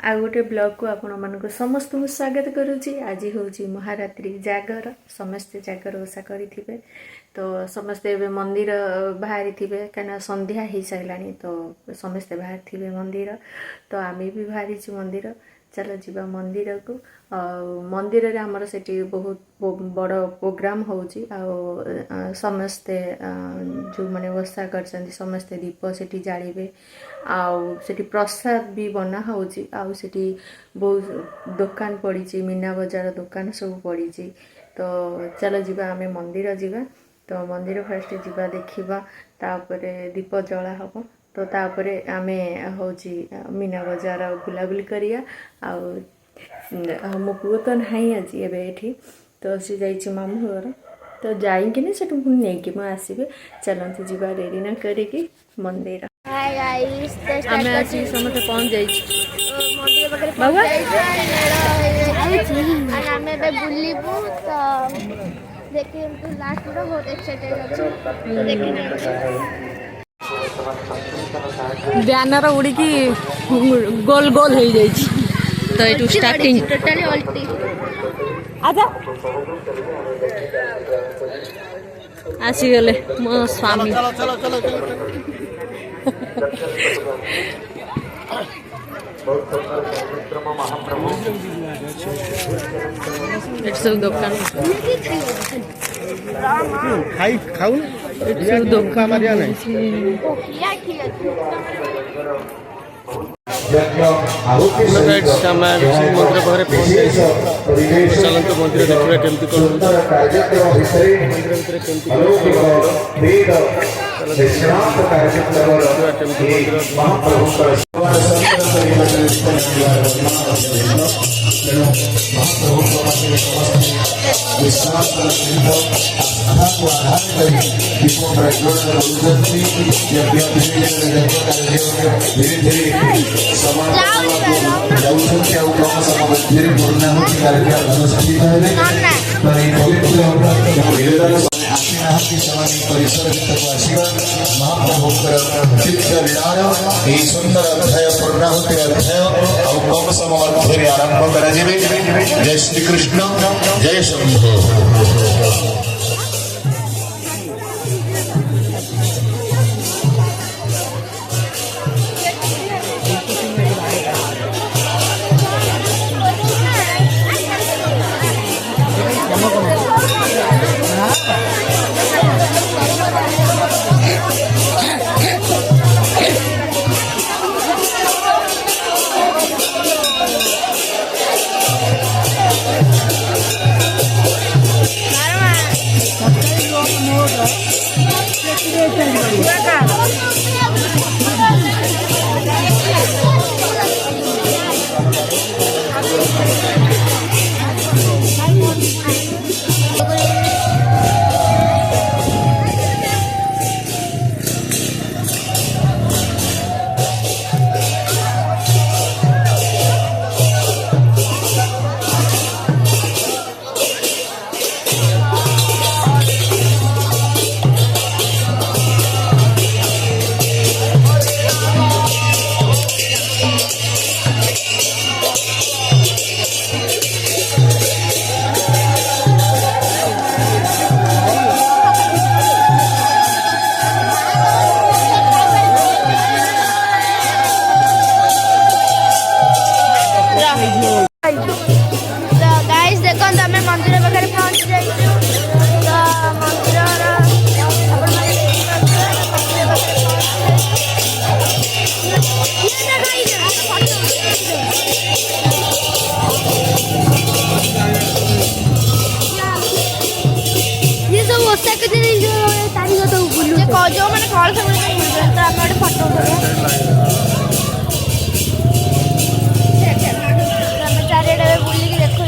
आ गोटे ब्लॉग को आपण मानक समस्त को स्वागत करुच्ची। आज हूँ महारात्रि जागर, समस्ते जागर ओषा करेंगे तो समस्ते मंदिर बाहरी थे कहीं संध्या हो सारा तो समस्ते बाहर थे मंदिर तो आम भी बाहरी मंदिर। चलो जीवा मंदिर को मंदिर रे हमर सेठी बहुत बड़ प्रोग्राम होची समस्ते जो माने ओषा कर समस्ते दीप सेठी जालिबे सेठी प्रसाद भी बना होची सेठी बहुत दुकान पड़ी मीना बजार दुकान सब पड़ी। तो चलो जीवा आमे मंदिर जीवा तो मंदिर फर्स्ट जीवा देखिबा तापरे दीप जला हबो तो तापरे आमे होची मीना बजार बुलाबुली करिया मो पुओ तो नहीं आज एबे तो सी जाइए मामू घर तो जाइकिन से नहीं मुझे आसबे। चलते जीवा रेडी ना करी मंदिर आम आज समस्त पहुँच जाइए बैनर उड़ी गोल गोल हो जाए तो ये स्टार्टिंग टोटली उल्टी आजा आसीगले मो स्वामी सब दुकान खाई खाऊ सब दुकान मंदिर पाखे पहुंच चलते मंदिर देखा केमती कौन सुंदर अध्याय पूर्णाहुति अध्याय कम समय आरंभ कर। जय श्री कृष्ण, जय शंभो। जो मैंने कॉल सब तो आप फोटो चारिड़े बुलिक देखो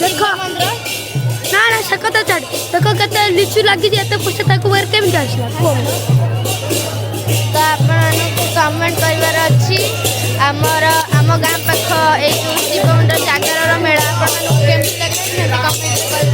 देखो ना ना से कथा छाड़ देखो केते लिचु लगी एत पैसा ताको वेर केमती आसला तो आपको कमेंट कर अच्छी आमर आम गाँ पाख ये शिव मंदिर जागर मेला आपको केमती लगे कमेंट कर।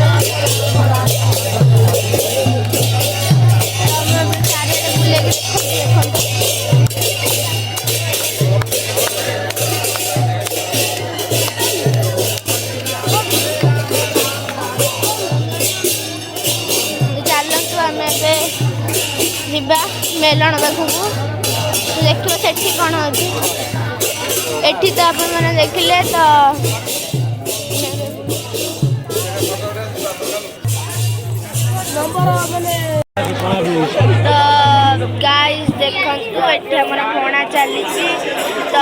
ଚାଲନ୍ତୁ ଆମେ ଏବେ ଯିବା ମେଲଣ ପାଖକୁ ଦେଖିବା ସେଠି କ'ଣ ଅଛି। ଏଠି ତ ଆପଣମାନେ ଦେଖିଲେ ତ ଗାଇସ୍ ଦେଖନ୍ତୁ ଏଠି ଆମର ପଣା ଚାଲିଛି। ତ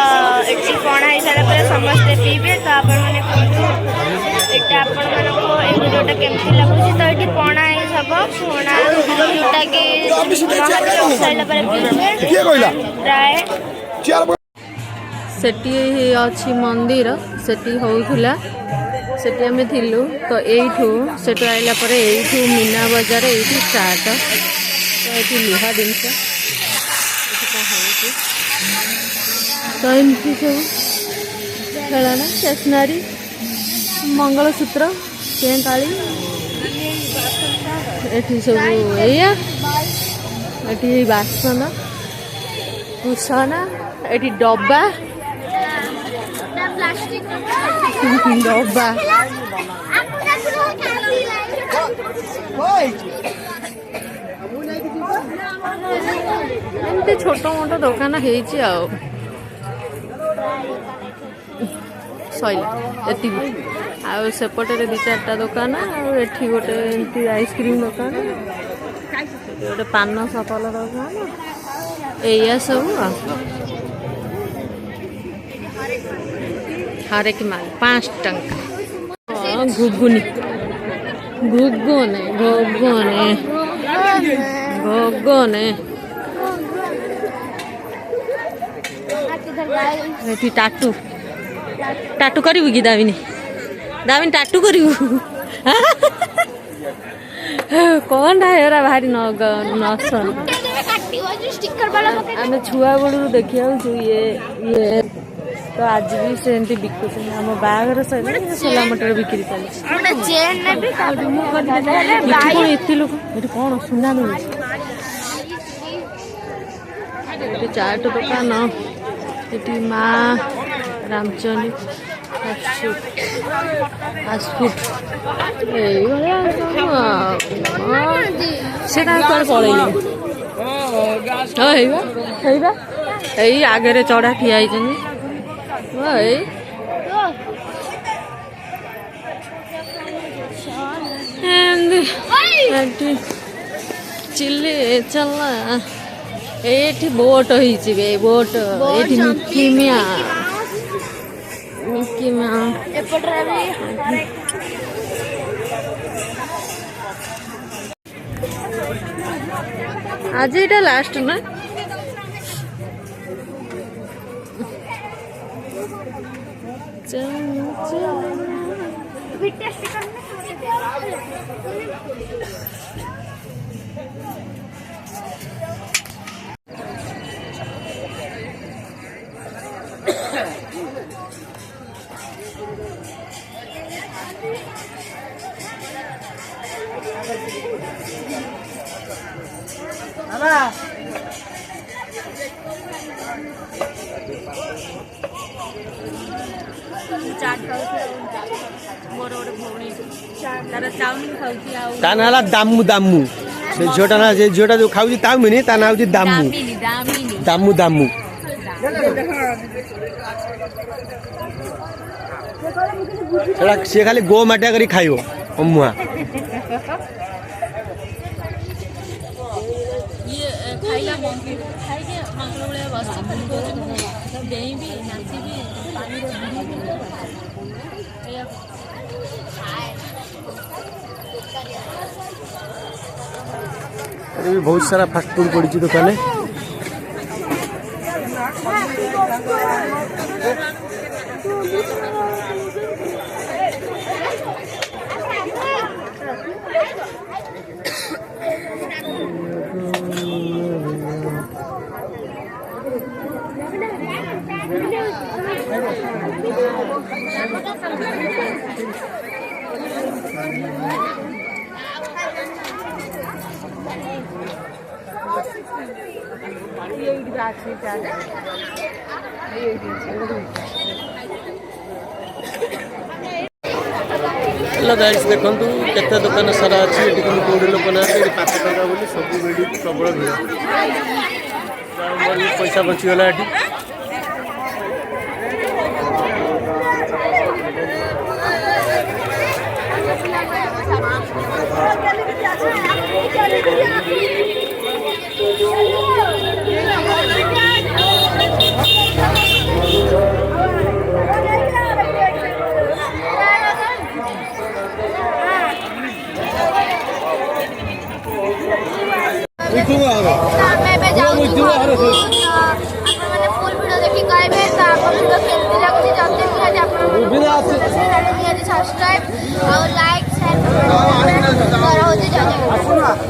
ଏଠି ପଣା ହେଇସାରିଲା ପରେ ସମସ୍ତେ ପିଇବେ। ତ ଆପଣମାନେ କୁହନ୍ତୁ ଏଇଟା ଆପଣମାନଙ୍କୁ ଏଇ ଭିଡ଼ିଓଟା କେମିତି ଲାଗୁଛି। ତ ଏଠି ପଣା ହିଁ ହବ, ପଣା ଯେଉଁଟାକି ମହାଦେବ ସାରିଲା ପରେ ପିଇବେ ପ୍ରାୟ। ସେଠି ଅଛି ମନ୍ଦିର, ସେଠି ହଉଥିଲା, ସେଠି ଆମେ ଥିଲୁ। ତ ଏଇଠୁ ସେଠୁ ଆଇଲା ପରେ ଏଇଠୁ ମୀନା ବଜାର ଏଇଠୁ ଷ୍ଟାର୍ଟ। ତ ଏଠି ଲୁହା ଜିନିଷ ଏଠି କ'ଣ ହେଉଛି। ତ ଏମିତି ସବୁ ଖେଳନା, ଷ୍ଟେସନାରୀ, ମଙ୍ଗଳସୂତ୍ର, କେଁକାଳି ଏଠି ସବୁ ଏଇଆ। ଏଠି ବାସନ କୁସନ, ଏଠି ଡବା ଡବା ଏମିତି ଛୋଟ ମୋଟ ଦୋକାନ ହେଇଛି ଆଉ। ସଇଲା ଏତିକି। ଆଉ ସେପଟରେ 2-4ଟା ଦୋକାନ, ଆଉ ଏଠି ଗୋଟେ ଏମିତି ଆଇସ୍କ୍ରିମ୍ ଦୋକାନ, ଗୋଟେ ପାନ ସଫଲ ଦୋକାନ, ଏଇଆ ସବୁ ଆଉ। हरेक माल 5 टंका। घुगुनी घुगुने घुगुने घुगुने एठी टाटू टाटू करू कि दामिनी दामिनी टाटू करू कौन है भारी नसन आम छुआ बड़ू देखिए ये तो आज भी सेमती बिकुच आम बाहर सोला मटर बिक्री चलती लोक ये कौन सुना मिलूँ चाट दुकान ये माँ रामचंदी फास्टफुड से पलैले आगे चढ़ा ठिया चिल्ली चलना ये बोट हो बोट ये मिकी मिया आज ये लास्ट ना ता ना दामू दामू से झीटा ना से झीटा जो खाऊ तामिनी ता ना हूँ दामू दामू दामू सी खाली गो माटिया करी खाइबो अमुआ भी बहुत सारा फास्ट फूड पड़ी दुकान हेलो गाइस देखंतु केते दुकान सारा अछि एठी कोन कोडी लोक ना एठी 5 टका बोली सब बेडी प्रबल भीड़ पैसा बची गला एठी ଆମେ ଏବେ ଯାଉଛୁ ଘରକୁ। ଆପଣମାନେ ଫୁଲ୍ ଭିଡ଼ିଓ ଦେଖି କହିବେ ତ ଆମ ଭିଡ଼ିଓ କେମିତି ଲାଗୁଛି ଯଦି ନିହାତି ଆପଣମାନଙ୍କୁ ନିହାତି ସବସ୍କ୍ରାଇବ୍ ଆଉ ଲାଇକ୍ ସେୟାର କର ହେଉଛି ଜୟ ଜଗନ୍ନାଥ।